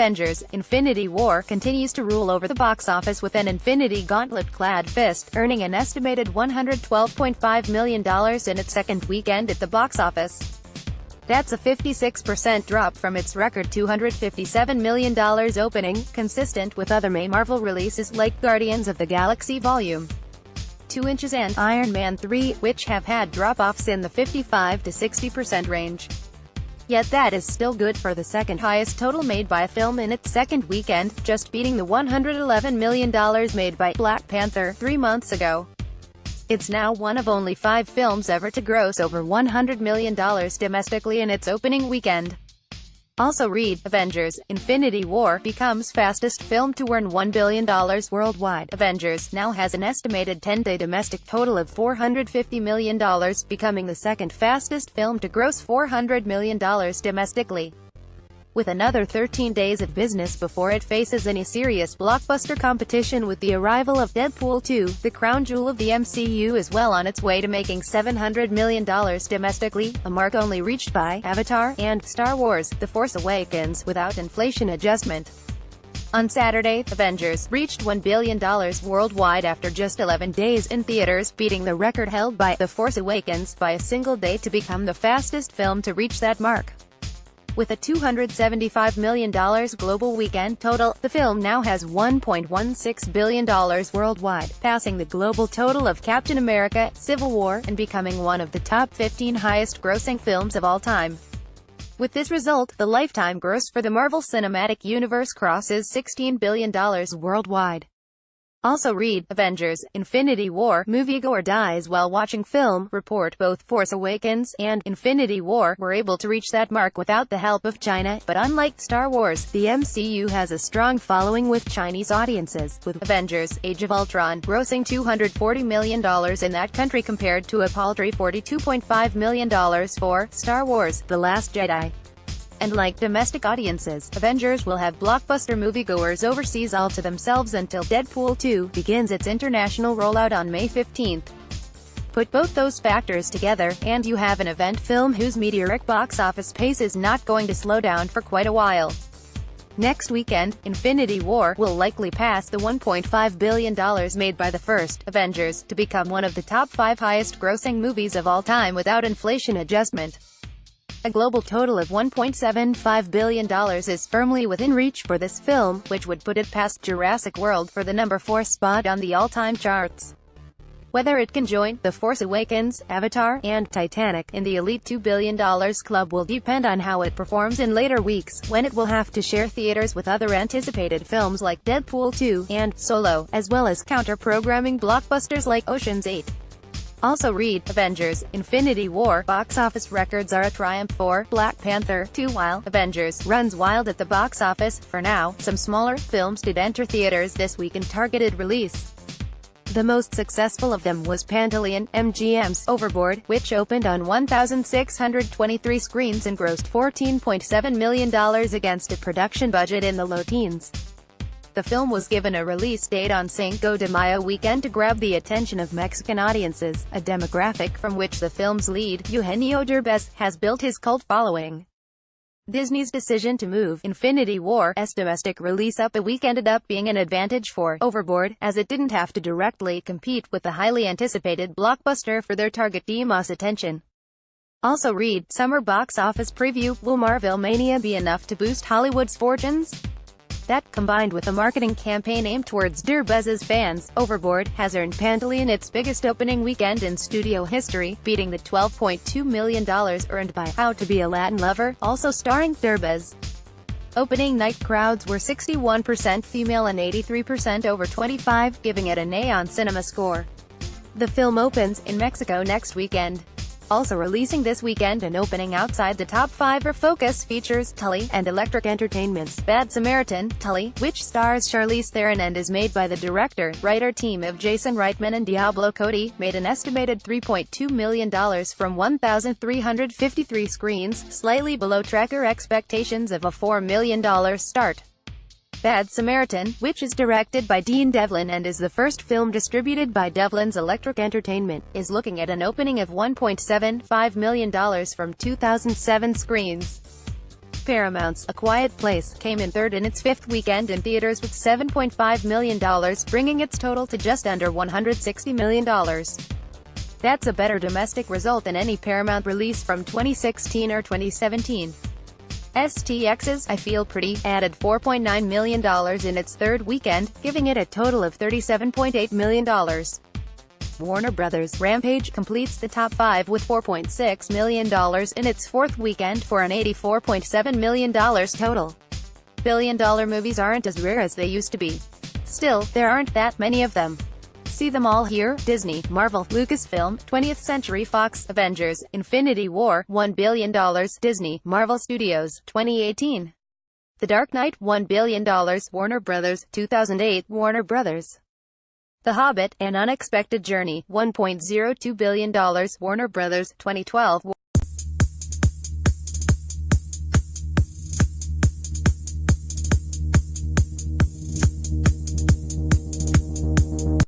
Avengers: Infinity War continues to rule over the box office with an Infinity Gauntlet-clad fist, earning an estimated $112.5 million in its second weekend at the box office. That's a 56% drop from its record $257 million opening, consistent with other May Marvel releases like Guardians of the Galaxy Vol. 2 and Iron Man 3, which have had drop-offs in the 55 to 60% range. Yet that is still good for the second highest total made by a film in its second weekend, just beating the $111 million made by Black Panther 3 months ago. It's now one of only 5 films ever to gross over $100 million domestically in its opening weekend. Also read, Avengers: Infinity War becomes fastest film to earn $1 billion worldwide. Avengers now has an estimated 10-day domestic total of $450 million, becoming the second fastest film to gross $400 million domestically, with another 13 days of business before it faces any serious blockbuster competition. With the arrival of Deadpool 2, the crown jewel of the MCU is well on its way to making $700 million domestically, a mark only reached by Avatar and Star Wars: The Force Awakens without inflation adjustment. On Saturday, Avengers reached $1 billion worldwide after just 11 days in theaters, beating the record held by The Force Awakens by a single day to become the fastest film to reach that mark. With a $275 million global weekend total, the film now has $1.16 billion worldwide, passing the global total of Captain America: Civil War, and becoming one of the top 15 highest-grossing films of all time. With this result, the lifetime gross for the Marvel Cinematic Universe crosses $16 billion worldwide. Also read, Avengers: Infinity War moviegoer dies while watching film. Report both Force Awakens and Infinity War were able to reach that mark without the help of China, but unlike Star Wars, the MCU has a strong following with Chinese audiences, with Avengers: Age of Ultron grossing $240 million in that country compared to a paltry $42.5 million for Star Wars: The Last Jedi. And like domestic audiences, Avengers will have blockbuster moviegoers overseas all to themselves until Deadpool 2 begins its international rollout on May 15th. Put both those factors together, and you have an event film whose meteoric box office pace is not going to slow down for quite a while. Next weekend, Infinity War will likely pass the $1.5 billion made by the first, Avengers, to become one of the top 5 highest-grossing movies of all time without inflation adjustment. A global total of $1.75 billion is firmly within reach for this film, which would put it past Jurassic World for the number 4 spot on the all-time charts. Whether it can join The Force Awakens, Avatar, and Titanic in the elite $2 billion club will depend on how it performs in later weeks, when it will have to share theaters with other anticipated films like Deadpool 2 and Solo, as well as counter-programming blockbusters like Ocean's 8. Also read, Avengers: Infinity War box office records are a triumph for Black Panther 2. While Avengers runs wild at the box office, for now, some smaller films did enter theaters this week in targeted release. The most successful of them was Pantaleon, MGM's Overboard, which opened on 1,623 screens and grossed $14.7 million against a production budget in the low teens. The film was given a release date on Cinco de Mayo weekend to grab the attention of Mexican audiences, a demographic from which the film's lead, Eugenio Derbez, has built his cult following. Disney's decision to move Infinity War's domestic release up a week ended up being an advantage for Overboard, as it didn't have to directly compete with the highly anticipated blockbuster for their target demographic attention. Also read, Summer box office preview: will Marvel Mania be enough to boost Hollywood's fortunes? That, combined with a marketing campaign aimed towards Derbez's fans, Overboard has earned Pantaleon its biggest opening weekend in studio history, beating the $12.2 million earned by How to Be a Latin Lover, also starring Derbez. Opening night crowds were 61% female and 83% over 25, giving it an A on Cinema Score. The film opens in Mexico next weekend. Also releasing this weekend and opening outside the top 5 are Focus Features, Tully, and Electric Entertainment's Bad Samaritan, Tully, which stars Charlize Theron and is made by the director-writer team of Jason Reitman and Diablo Cody, made an estimated $3.2 million from 1,353 screens, slightly below tracker expectations of a $4 million start. Bad Samaritan, which is directed by Dean Devlin and is the first film distributed by Devlin's Electric Entertainment, is looking at an opening of $1.75 million from 2007 screens. Paramount's A Quiet Place came in third in its fifth weekend in theaters with $7.5 million, bringing its total to just under $160 million. That's a better domestic result than any Paramount release from 2016 or 2017. STX's I Feel Pretty added $4.9 million in its third weekend, giving it a total of $37.8 million. Warner Bros. Rampage completes the top 5 with $4.6 million in its fourth weekend for an $84.7 million total. Billion-dollar movies aren't as rare as they used to be. Still, there aren't that many of them. See them all here: Disney, Marvel, Lucasfilm, 20th Century Fox, Avengers, Infinity War, $1 billion, Disney, Marvel Studios, 2018. The Dark Knight, $1 billion, Warner Bros., 2008, Warner Bros. The Hobbit, An Unexpected Journey, $1.02 billion, Warner Bros., 2012.